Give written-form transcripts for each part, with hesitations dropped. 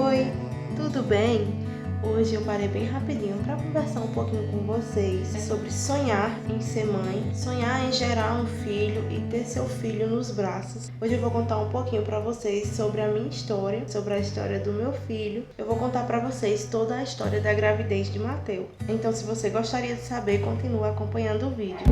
Oi, tudo bem? Hoje eu parei bem rapidinho para conversar um pouquinho com vocês sobre sonhar em ser mãe, sonhar em gerar um filho e ter seu filho nos braços. Hoje eu vou contar um pouquinho para vocês sobre a minha história, sobre a história do meu filho. Eu vou contar para vocês toda a história da gravidez de Mateus. Então, se você gostaria de saber, continue acompanhando o vídeo.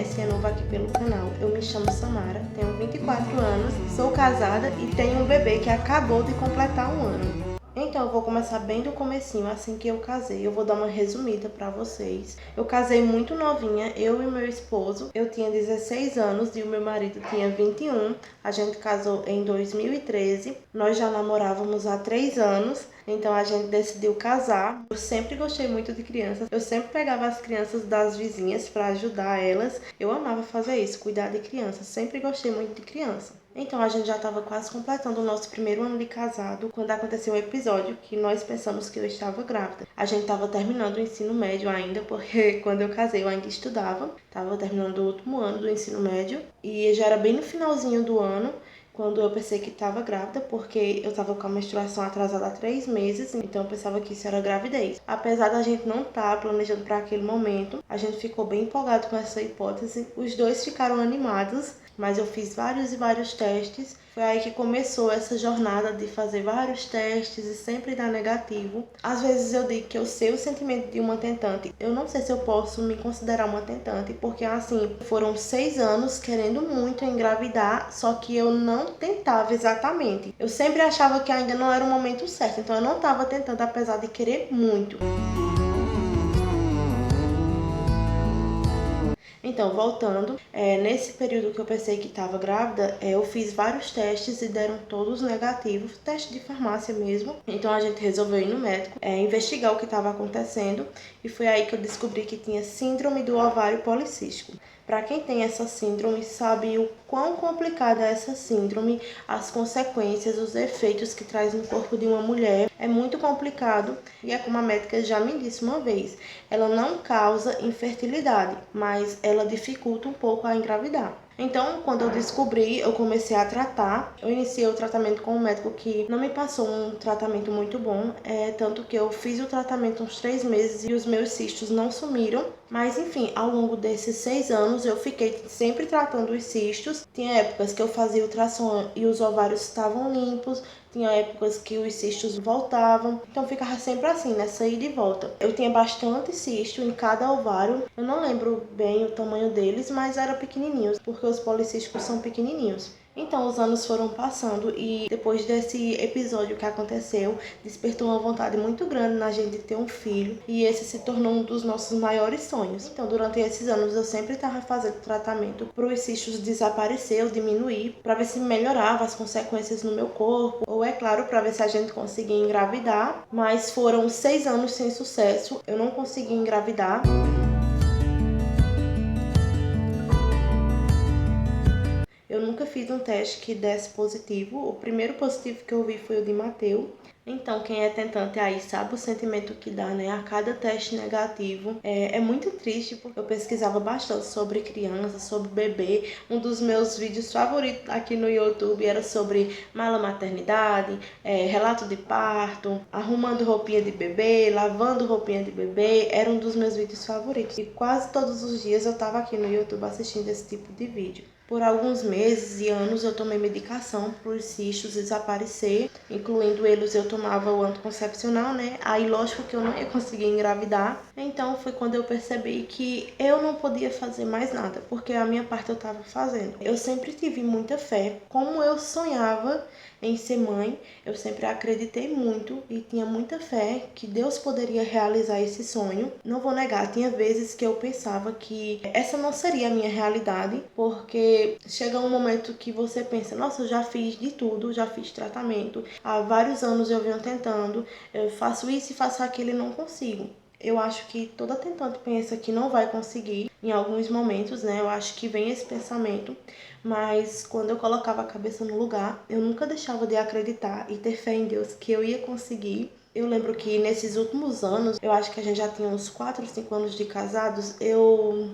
Se é novo aqui pelo canal, eu me chamo Samara, tenho 24 anos, sou casada e tenho um bebê que acabou de completar um ano. Então eu vou começar bem do comecinho, assim que eu casei. Eu vou dar uma resumida pra vocês. Eu casei muito novinha, eu e meu esposo. Eu tinha 16 anos e o meu marido tinha 21. A gente casou em 2013. Nós já namorávamos há 3 anos. Então a gente decidiu casar. Eu sempre gostei muito de crianças. Eu sempre pegava as crianças das vizinhas para ajudar elas. Eu amava fazer isso, cuidar de crianças. Sempre gostei muito de criança. Então a gente já estava quase completando o nosso primeiro ano de casado quando aconteceu um episódio que nós pensamos que eu estava grávida. A gente estava terminando o ensino médio ainda, porque quando eu casei eu ainda estudava. Estava terminando o último ano do ensino médio e já era bem no finalzinho do ano quando eu pensei que estava grávida, porque eu estava com a menstruação atrasada há 3 meses, então eu pensava que isso era gravidez. Apesar da gente não estar planejando para aquele momento, a gente ficou bem empolgado com essa hipótese. Os dois ficaram animados, mas eu fiz vários e vários testes. Foi aí que começou essa jornada de fazer vários testes e sempre dar negativo. Às vezes eu digo que eu sei o sentimento de uma tentante. Eu não sei se eu posso me considerar uma tentante, porque assim, foram 6 anos querendo muito engravidar, só que eu não tentava exatamente. Eu sempre achava que ainda não era o momento certo, então eu não estava tentando, apesar de querer muito. Então, voltando, nesse período que eu pensei que estava grávida, eu fiz vários testes e deram todos negativos, teste de farmácia mesmo. Então a gente resolveu ir no médico, investigar o que estava acontecendo, e foi aí que eu descobri que tinha síndrome do ovário policístico. Para quem tem essa síndrome sabe o quão complicada é essa síndrome, as consequências, os efeitos que traz no corpo de uma mulher. É muito complicado e é como a médica já me disse uma vez, ela não causa infertilidade, mas ela dificulta um pouco a engravidar. Então, quando eu descobri, eu comecei a tratar. Eu iniciei o tratamento com um médico que não me passou um tratamento muito bom. Tanto que eu fiz o tratamento uns 3 meses e os meus cistos não sumiram. Mas, enfim, ao longo desses 6 anos, eu fiquei sempre tratando os cistos. Tinha épocas que eu fazia ultrassom e os ovários estavam limpos. Tinha épocas que os cistos voltavam, então ficava sempre assim, nessa ida e volta. Eu tinha bastante cisto em cada ovário, eu não lembro bem o tamanho deles, mas eram pequenininhos, porque os policísticos são pequenininhos. Então os anos foram passando e depois desse episódio que aconteceu, despertou uma vontade muito grande na gente de ter um filho e esse se tornou um dos nossos maiores sonhos. Então durante esses anos eu sempre estava fazendo tratamento para os cistos desaparecer ou diminuir, para ver se melhorava as consequências no meu corpo, ou é claro, para ver se a gente conseguia engravidar. Mas foram 6 anos sem sucesso, eu não consegui engravidar. Eu nunca fiz um teste que desse positivo. O primeiro positivo que eu vi foi o de Mateus. Então, quem é tentante aí sabe o sentimento que dá, né? A cada teste negativo. É muito triste, porque eu pesquisava bastante sobre criança, sobre bebê. Um dos meus vídeos favoritos aqui no YouTube era sobre mala maternidade, relato de parto, arrumando roupinha de bebê, lavando roupinha de bebê. Era um dos meus vídeos favoritos. E quase todos os dias eu tava aqui no YouTube assistindo esse tipo de vídeo. Por alguns meses e anos eu tomei medicação para os cistos desaparecer, incluindo eles eu tomava o anticoncepcional, né? Aí lógico que eu não ia conseguir engravidar. Então foi quando eu percebi que eu não podia fazer mais nada, porque a minha parte eu estava fazendo. Eu sempre tive muita fé. Como eu sonhava em ser mãe, eu sempre acreditei muito e tinha muita fé que Deus poderia realizar esse sonho. Não vou negar, tinha vezes que eu pensava que essa não seria a minha realidade, porque chega um momento que você pensa, nossa, eu já fiz de tudo, já fiz tratamento, há vários anos eu venho tentando, eu faço isso e faço aquilo e não consigo. Eu acho que toda tentante pensa que não vai conseguir em alguns momentos, né? Eu acho que vem esse pensamento, mas quando eu colocava a cabeça no lugar, eu nunca deixava de acreditar e ter fé em Deus que eu ia conseguir. Eu lembro que nesses últimos anos, eu acho que a gente já tinha uns 4 ou 5 anos de casados, eu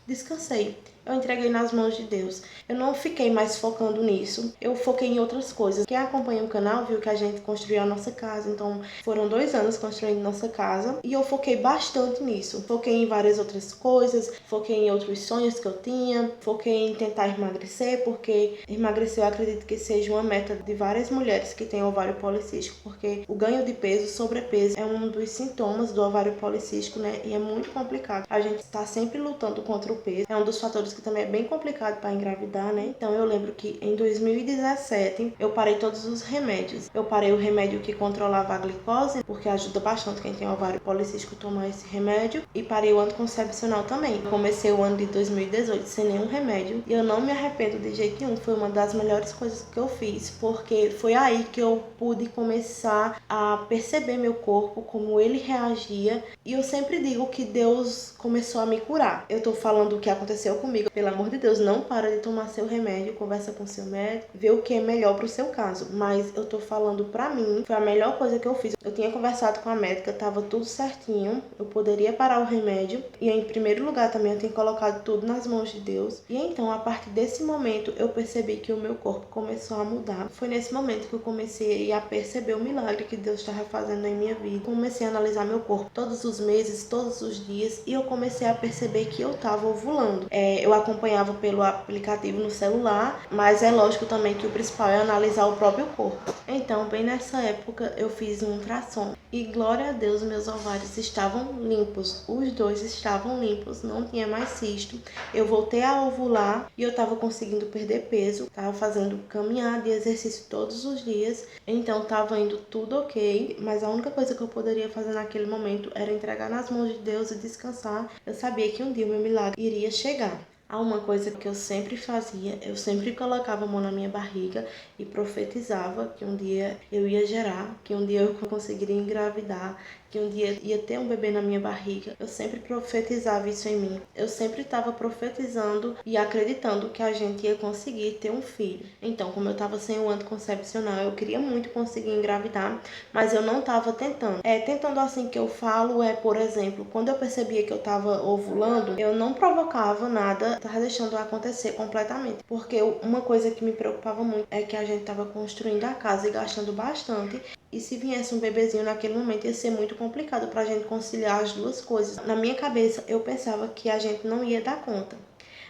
descansei. eu entreguei nas mãos de Deus. Eu não fiquei mais focando nisso, eu foquei em outras coisas. Quem acompanha o canal viu que a gente construiu a nossa casa, então foram 2 anos construindo nossa casa e eu foquei bastante nisso. Foquei em várias outras coisas, foquei em outros sonhos que eu tinha, foquei em tentar emagrecer, porque emagrecer eu acredito que seja uma meta de várias mulheres que têm ovário policístico, porque o ganho de peso, sobrepeso, é um dos sintomas do ovário policístico, né? E é muito complicado. A gente está sempre lutando contra o peso. É um dos fatores que também é bem complicado para engravidar, né? Então eu lembro que em 2017 eu parei todos os remédios. Eu parei o remédio que controlava a glicose, porque ajuda bastante quem tem ovário policístico tomar esse remédio, e parei o anticoncepcional também. Comecei o ano de 2018 sem nenhum remédio e eu não me arrependo de jeito nenhum. Foi uma das melhores coisas que eu fiz, porque foi aí que eu pude começar a perceber meu corpo, como ele reagia, e eu sempre digo que Deus começou a me curar. Eu tô falando o que aconteceu comigo. Pelo amor de Deus, não para de tomar seu remédio, conversa com seu médico, vê o que é melhor pro seu caso. Mas eu tô falando pra mim, foi a melhor coisa que eu fiz. Eu tinha conversado com a médica, tava tudo certinho, eu poderia parar o remédio. E em primeiro lugar também eu tenho colocado tudo nas mãos de Deus. E então, a partir desse momento, eu percebi que o meu corpo começou a mudar. Foi nesse momento que eu comecei a perceber o milagre que Deus estava fazendo em minha vida. Comecei a analisar meu corpo todos os meses, todos os dias, e eu comecei a perceber que eu estava ovulando. Eu acompanhava pelo aplicativo no celular, mas é lógico também que o principal é analisar o próprio corpo. Então, bem nessa época, eu fiz um ultrassom e glória a Deus, meus ovários estavam limpos. Os dois estavam limpos, não tinha mais cisto. Eu voltei a ovular e eu estava conseguindo perder peso, estava fazendo caminhada e exercício todos os dias, então estava indo tudo ok, mas a única coisa que eu poderia fazer naquele momento era entregar nas mãos de Deus e descansar. Eu sabia que um dia o meu milagre iria chegar. Há uma coisa que eu sempre fazia, eu sempre colocava a mão na minha barriga e profetizava que um dia eu ia gerar, que um dia eu conseguiria engravidar, que um dia ia ter um bebê na minha barriga. Eu sempre profetizava isso em mim. Eu sempre estava profetizando e acreditando que a gente ia conseguir ter um filho. Então, como eu estava sem o anticoncepcional, eu queria muito conseguir engravidar, mas eu não estava tentando. Tentando assim que eu falo por exemplo, quando eu percebia que eu estava ovulando, eu não provocava nada, estava deixando acontecer completamente. Porque uma coisa que me preocupava muito é que a gente estava construindo a casa e gastando bastante. E se viesse um bebezinho naquele momento, ia ser muito complicado pra gente conciliar as duas coisas. Na minha cabeça, eu pensava que a gente não ia dar conta.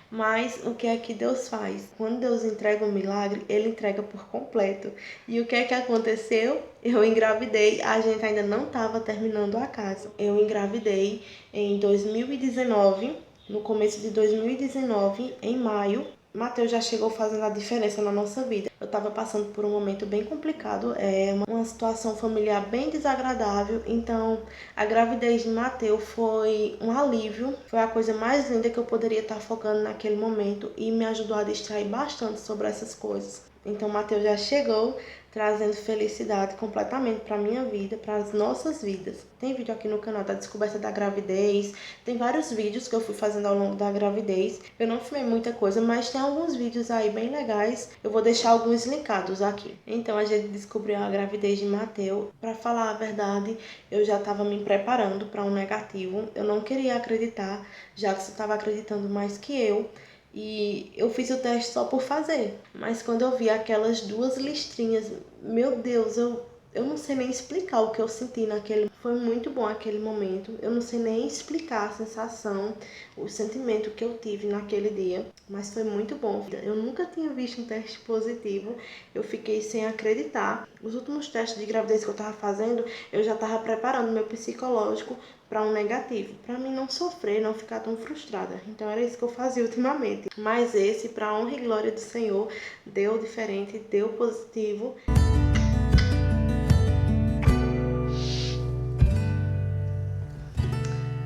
Mas o que é que Deus faz? Quando Deus entrega um milagre, Ele entrega por completo. E o que é que aconteceu? Eu engravidei, a gente ainda não estava terminando a casa. Eu engravidei em 2019, no começo de 2019, em maio. Mateus já chegou fazendo a diferença na nossa vida. Eu estava passando por um momento bem complicado, uma situação familiar bem desagradável, então a gravidez de Mateus foi um alívio, foi a coisa mais linda que eu poderia estar focando naquele momento e me ajudou a distrair bastante sobre essas coisas. Então Mateus já chegou trazendo felicidade completamente para minha vida, para as nossas vidas. Tem vídeo aqui no canal da descoberta da gravidez, tem vários vídeos que eu fui fazendo ao longo da gravidez. Eu não filmei muita coisa, mas tem alguns vídeos aí bem legais. Eu vou deixar alguns linkados aqui. Então a gente descobriu a gravidez de Mateus. Para falar a verdade, eu já estava me preparando para um negativo. Eu não queria acreditar, já que você estava acreditando mais que eu. E eu fiz o teste só por fazer. Mas quando eu vi aquelas 2 listrinhas, meu Deus, eu não sei nem explicar o que eu senti naquele. Foi muito bom aquele momento. Eu não sei nem explicar a sensação, o sentimento que eu tive naquele dia. Mas foi muito bom. Eu nunca tinha visto um teste positivo. Eu fiquei sem acreditar. Os últimos testes de gravidez que eu tava fazendo, eu já tava preparando meu psicológico para um negativo, para mim não sofrer, não ficar tão frustrada. Então era isso que eu fazia ultimamente. Mas esse, para honra e glória do Senhor, deu diferente, deu positivo.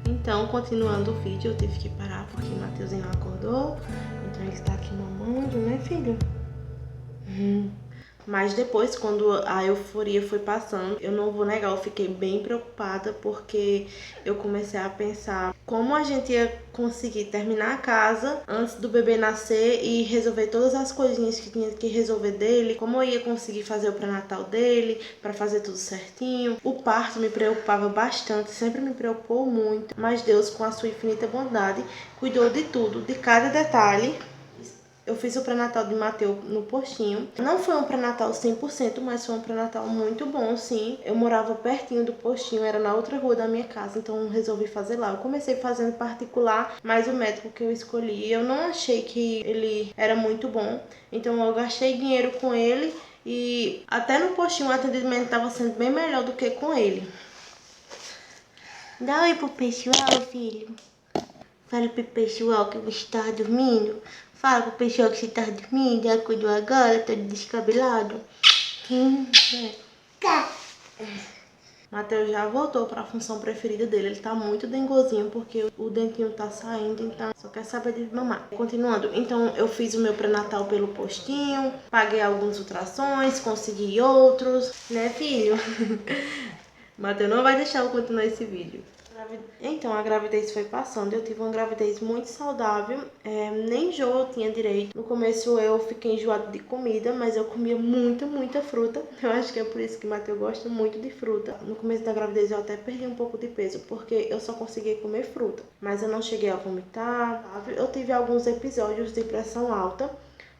Então, continuando o vídeo, eu tive que parar porque o Mateuzinho não acordou. Então ele está aqui mamando, né, filho? Mas depois, quando a euforia foi passando, eu não vou negar, eu fiquei bem preocupada, porque eu comecei a pensar como a gente ia conseguir terminar a casa antes do bebê nascer e resolver todas as coisinhas que tinha que resolver dele, como eu ia conseguir fazer o pré-natal dele, para fazer tudo certinho. O parto me preocupava bastante, sempre me preocupou muito, mas Deus, com a sua infinita bondade, cuidou de tudo, de cada detalhe. Eu fiz o pré-natal de Mateus no postinho. Não foi um pré-natal 100%, mas foi um pré-natal muito bom, sim. Eu morava pertinho do postinho, era na outra rua da minha casa, então eu resolvi fazer lá. Eu comecei fazendo particular, mas o médico que eu escolhi, eu não achei que ele era muito bom. Então eu gastei dinheiro com ele e até no postinho o atendimento estava sendo bem melhor do que com ele. Dá oi pro pessoal, filho. Fala pro pessoal que você tá dormindo. Fala pro pessoal que você tá dormindo. Já acordou agora, tá descabelado. Mateus já voltou para a função preferida dele. Ele tá muito dengozinho porque o dentinho tá saindo, então só quer saber de mamar. Continuando, então eu fiz o meu pré-natal pelo postinho, paguei alguns ultrassons, consegui outros, né, filho? Mateus não vai deixar eu continuar esse vídeo. Então, a gravidez foi passando, eu tive uma gravidez muito saudável, nem enjoo eu tinha direito. No começo eu fiquei enjoada de comida, mas eu comia muita fruta. Eu acho que é por isso que Matheus gosta muito de fruta. No começo da gravidez eu até perdi um pouco de peso, porque eu só conseguia comer fruta. Mas eu não cheguei a vomitar, sabe? Eu tive alguns episódios de pressão alta,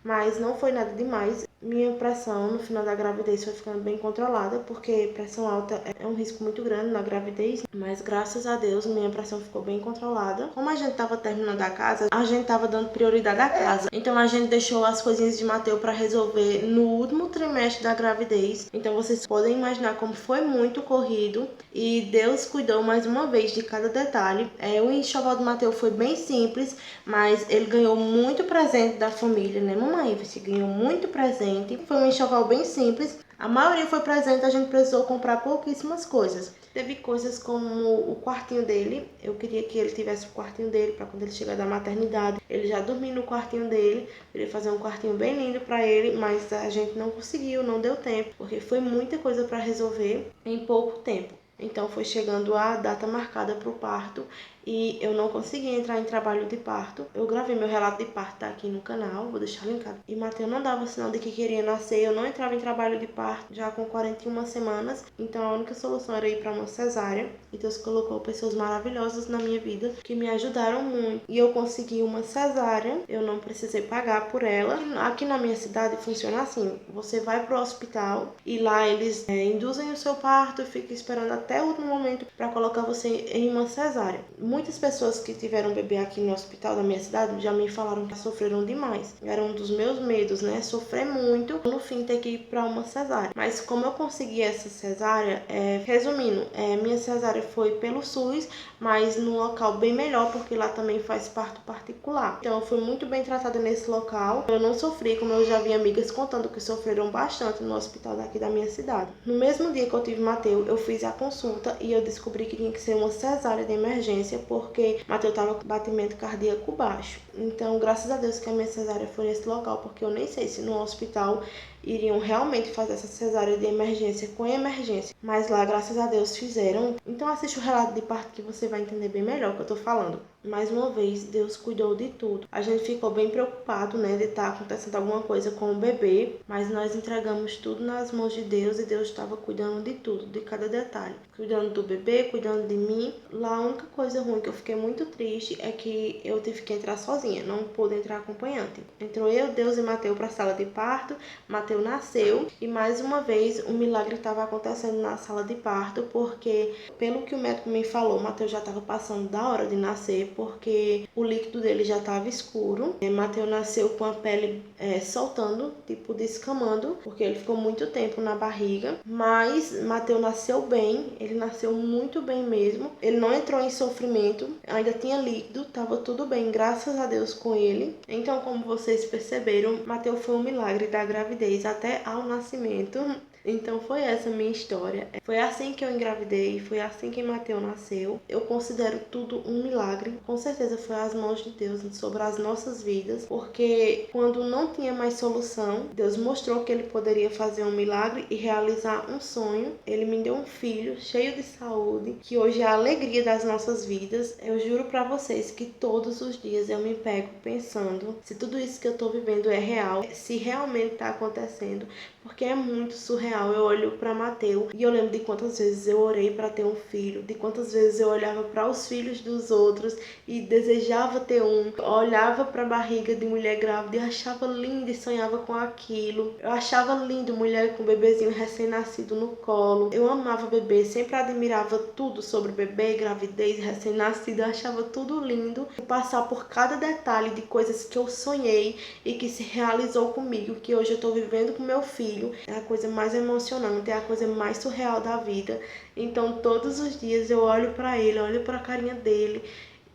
mas não foi nada demais. Minha pressão no final da gravidez foi ficando bem controlada, porque pressão alta é um risco muito grande na gravidez, mas graças a Deus minha pressão ficou bem controlada. Como a gente tava terminando a casa, a gente tava dando prioridade à casa, então a gente deixou as coisinhas de Mateus para resolver no último trimestre da gravidez. Então vocês podem imaginar como foi muito corrido e Deus cuidou mais uma vez de cada detalhe. O enxoval do Mateus foi bem simples, mas ele ganhou muito presente da família, né, mamãe? Você ganhou muito presente. Foi um enxoval bem simples. A maioria foi presente, a gente precisou comprar pouquíssimas coisas. Teve coisas como o quartinho dele. Eu queria que ele tivesse o quartinho dele para quando ele chegar da maternidade, ele já dormir no quartinho dele. Eu queria fazer um quartinho bem lindo para ele, mas a gente não conseguiu, não deu tempo, porque foi muita coisa para resolver em pouco tempo. Então foi chegando a data marcada para o parto e eu não consegui entrar em trabalho de parto. Eu gravei meu relato de parto, tá aqui no canal, vou deixar linkado. E Mateus não dava sinal de que queria nascer, eu não entrava em trabalho de parto já com 41 semanas, então a única solução era ir para uma cesárea. E Deus colocou pessoas maravilhosas na minha vida que me ajudaram muito. E eu consegui uma cesárea, eu não precisei pagar por ela. Aqui na minha cidade funciona assim, você vai pro hospital e lá eles induzem o seu parto e fica esperando até o último momento para colocar você em uma cesárea. Muitas pessoas que tiveram bebê aqui no hospital da minha cidade já me falaram que sofreram demais. Era um dos meus medos, né? Sofrer muito, no fim ter que ir para uma cesárea. Mas como eu consegui essa cesárea, resumindo, minha cesárea foi pelo SUS, mas num local bem melhor, porque lá também faz parto particular. Então eu fui muito bem tratada nesse local. Eu não sofri, como eu já vi amigas contando que sofreram bastante no hospital daqui da minha cidade. No mesmo dia que eu tive Mateus, eu fiz a consulta e eu descobri que tinha que ser uma cesárea de emergência, porque Mateus estava com batimento cardíaco baixo. Então, graças a Deus que a minha cesárea foi nesse local, porque eu nem sei se no hospital iriam realmente fazer essa cesárea de emergência com emergência. Mas lá, graças a Deus, fizeram. Então assiste o relato de parto que você vai entender bem melhor o que eu tô falando. Mais uma vez, Deus cuidou de tudo. A gente ficou bem preocupado, né, de estar acontecendo alguma coisa com o bebê, mas nós entregamos tudo nas mãos de Deus e Deus estava cuidando de tudo, de cada detalhe. Cuidando do bebê, cuidando de mim. Lá, a única coisa ruim que eu fiquei muito triste é que eu tive que entrar sozinha, não pude entrar acompanhante. Entrou eu, Deus e Mateus para a sala de parto. Mateus nasceu e mais uma vez um milagre estava acontecendo na sala de parto, porque pelo que o médico me falou, Mateus já estava passando da hora de nascer, porque o líquido dele já estava escuro. Mateus nasceu com a pele soltando, tipo descamando, porque ele ficou muito tempo na barriga, mas Mateus nasceu bem, ele nasceu muito bem mesmo. Ele não entrou em sofrimento, ainda tinha líquido, estava tudo bem, graças a Deus com ele. Então, como vocês perceberam, Mateus foi um milagre da gravidez até ao nascimento. Então foi essa minha história. Foi assim que eu engravidei, foi assim que Mateus nasceu. Eu considero tudo um milagre. Com certeza foi as mãos de Deus sobre as nossas vidas, porque quando não tinha mais solução, Deus mostrou que Ele poderia fazer um milagre e realizar um sonho. Ele me deu um filho cheio de saúde, que hoje é a alegria das nossas vidas. Eu juro pra vocês que todos os dias eu me pego pensando se tudo isso que eu tô vivendo é real, se realmente tá acontecendo, porque é muito surreal. Eu olho para Mateus e eu lembro de quantas vezes eu orei para ter um filho, de quantas vezes eu olhava para os filhos dos outros e desejava ter um, olhava para a barriga de mulher grávida e achava lindo e sonhava com aquilo. Eu achava lindo mulher com bebezinho recém-nascido no colo. Eu amava bebê, sempre admirava tudo sobre bebê, gravidez, recém-nascido, eu achava tudo lindo. E passar por cada detalhe de coisas que eu sonhei e que se realizou comigo, que hoje eu tô vivendo com meu filho, é a coisa mais emocionante, é a coisa mais surreal da vida. Então todos os dias eu olho pra ele, olho pra carinha dele,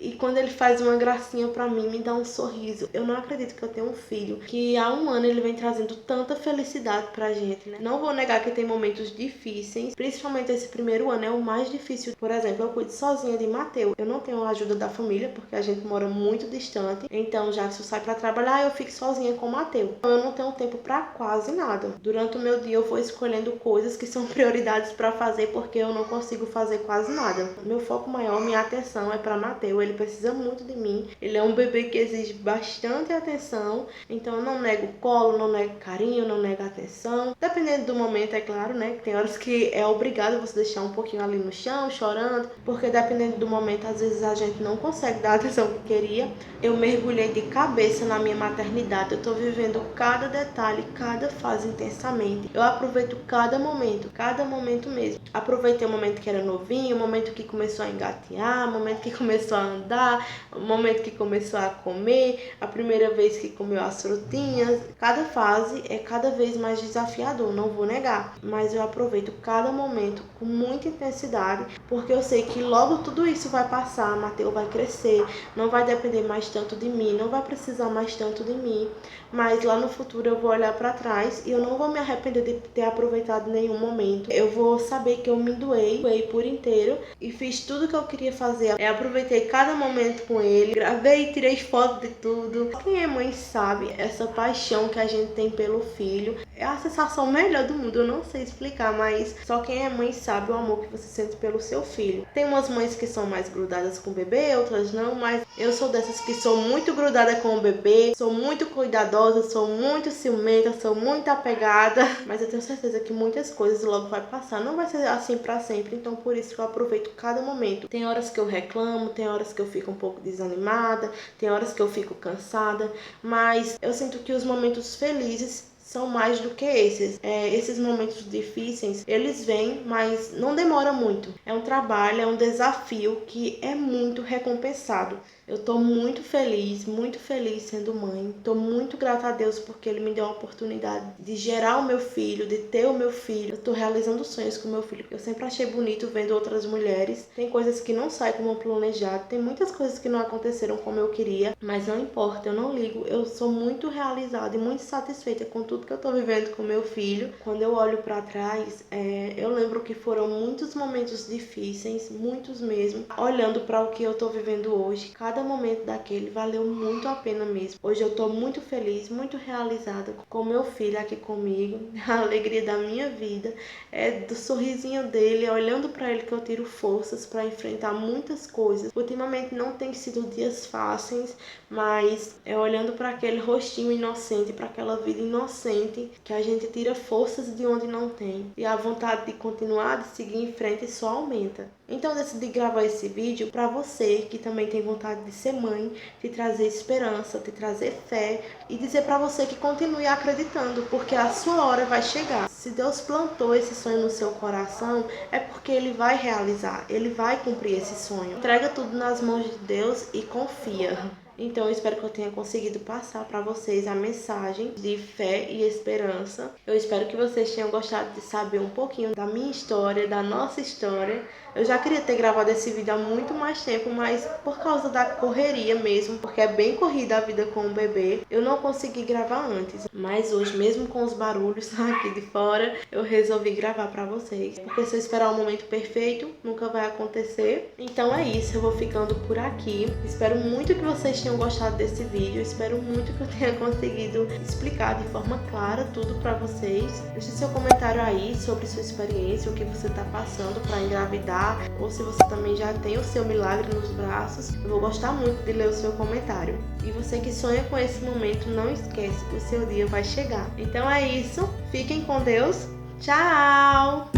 e quando ele faz uma gracinha pra mim, me dá um sorriso. Eu não acredito que eu tenho um filho que há um ano ele vem trazendo tanta felicidade pra gente, né? Não vou negar que tem momentos difíceis, principalmente esse primeiro ano é o mais difícil. Por exemplo, eu cuido sozinha de Mateus. Eu não tenho a ajuda da família, porque a gente mora muito distante. Então, já que eu saio pra trabalhar, eu fico sozinha com o Mateus. Então, eu não tenho tempo pra quase nada. Durante o meu dia, eu vou escolhendo coisas que são prioridades pra fazer, porque eu não consigo fazer quase nada. Meu foco maior, minha atenção é pra Mateus. Ele precisa muito de mim. Ele é um bebê que exige bastante atenção. Então eu não nego colo, não nego carinho, não nego atenção. Dependendo do momento, é claro, né? Tem horas que é obrigado você deixar um pouquinho ali no chão, chorando. Porque dependendo do momento, às vezes a gente não consegue dar a atenção que queria. Eu mergulhei de cabeça na minha maternidade. Eu tô vivendo cada detalhe, cada fase intensamente. Eu aproveito cada momento mesmo. Aproveitei o momento que era novinho, o momento que começou a engatear, o momento que começou a andar, o momento que começou a comer, a primeira vez que comeu as frutinhas. Cada fase é cada vez mais desafiador, não vou negar, mas eu aproveito cada momento com muita intensidade, porque eu sei que logo tudo isso vai passar, Mateus vai crescer, não vai depender mais tanto de mim, não vai precisar mais tanto de mim, mas lá no futuro eu vou olhar para trás e eu não vou me arrepender de ter aproveitado nenhum momento. Eu vou saber que eu me doei por inteiro e fiz tudo que eu queria fazer. Eu aproveitei cada momento com ele, gravei, tirei foto de tudo. Quem é mãe sabe essa paixão que a gente tem pelo filho. É a sensação melhor do mundo, eu não sei explicar, mas só quem é mãe sabe o amor que você sente pelo seu filho. Tem umas mães que são mais grudadas com o bebê, outras não, mas eu sou dessas que sou muito grudada com o bebê, sou muito cuidadosa, sou muito ciumenta, sou muito apegada, mas eu tenho certeza que muitas coisas logo vai passar, não vai ser assim pra sempre, então por isso que eu aproveito cada momento. Tem horas que eu reclamo, tem horas que eu fico um pouco desanimada, tem horas que eu fico cansada, mas eu sinto que os momentos felizes são mais do que esses. Esses momentos difíceis, eles vêm, mas não demora muito. É um trabalho, é um desafio que é muito recompensado. Eu tô muito feliz sendo mãe. Tô muito grata a Deus porque Ele me deu a oportunidade de gerar o meu filho, de ter o meu filho. Eu tô realizando sonhos com o meu filho. Eu sempre achei bonito vendo outras mulheres. Tem coisas que não saem como planejado, tem muitas coisas que não aconteceram como eu queria, mas não importa, eu não ligo. Eu sou muito realizada e muito satisfeita com tudo que eu tô vivendo com meu filho. Quando eu olho pra trás, eu lembro que foram muitos momentos difíceis, muitos mesmo. Olhando pra o que eu tô vivendo hoje, cada momento daquele valeu muito a pena mesmo. Hoje eu tô muito feliz, muito realizada com meu filho aqui comigo. A alegria da minha vida é do sorrisinho dele, olhando pra ele que eu tiro forças pra enfrentar muitas coisas. Ultimamente não tem sido dias fáceis, mas é olhando pra aquele rostinho inocente, pra aquela vida inocente, que a gente tira forças de onde não tem. E a vontade de continuar, de seguir em frente só aumenta. Então eu decidi gravar esse vídeo para você que também tem vontade de ser mãe, te trazer esperança, te trazer fé e dizer para você que continue acreditando, porque a sua hora vai chegar. Se Deus plantou esse sonho no seu coração, é porque Ele vai realizar, Ele vai cumprir esse sonho. Entrega tudo nas mãos de Deus e confia. Então eu espero que eu tenha conseguido passar para vocês a mensagem de fé e esperança. Eu espero que vocês tenham gostado de saber um pouquinho da minha história, da nossa história. Eu já queria ter gravado esse vídeo há muito mais tempo, mas por causa da correria mesmo, porque é bem corrida a vida com o bebê, eu não consegui gravar antes. Mas hoje, mesmo com os barulhos aqui de fora, eu resolvi gravar para vocês. Porque se eu esperar o momento perfeito, nunca vai acontecer. Então é isso, eu vou ficando por aqui. Espero muito que vocês tenham gostado desse vídeo. Espero muito que eu tenha conseguido explicar de forma clara tudo para vocês. Deixe seu comentário aí sobre sua experiência, o que você está passando para engravidar, ou se você também já tem o seu milagre nos braços. Eu vou gostar muito de ler o seu comentário. E você que sonha com esse momento, não esquece, o seu dia vai chegar. Então é isso, fiquem com Deus. Tchau!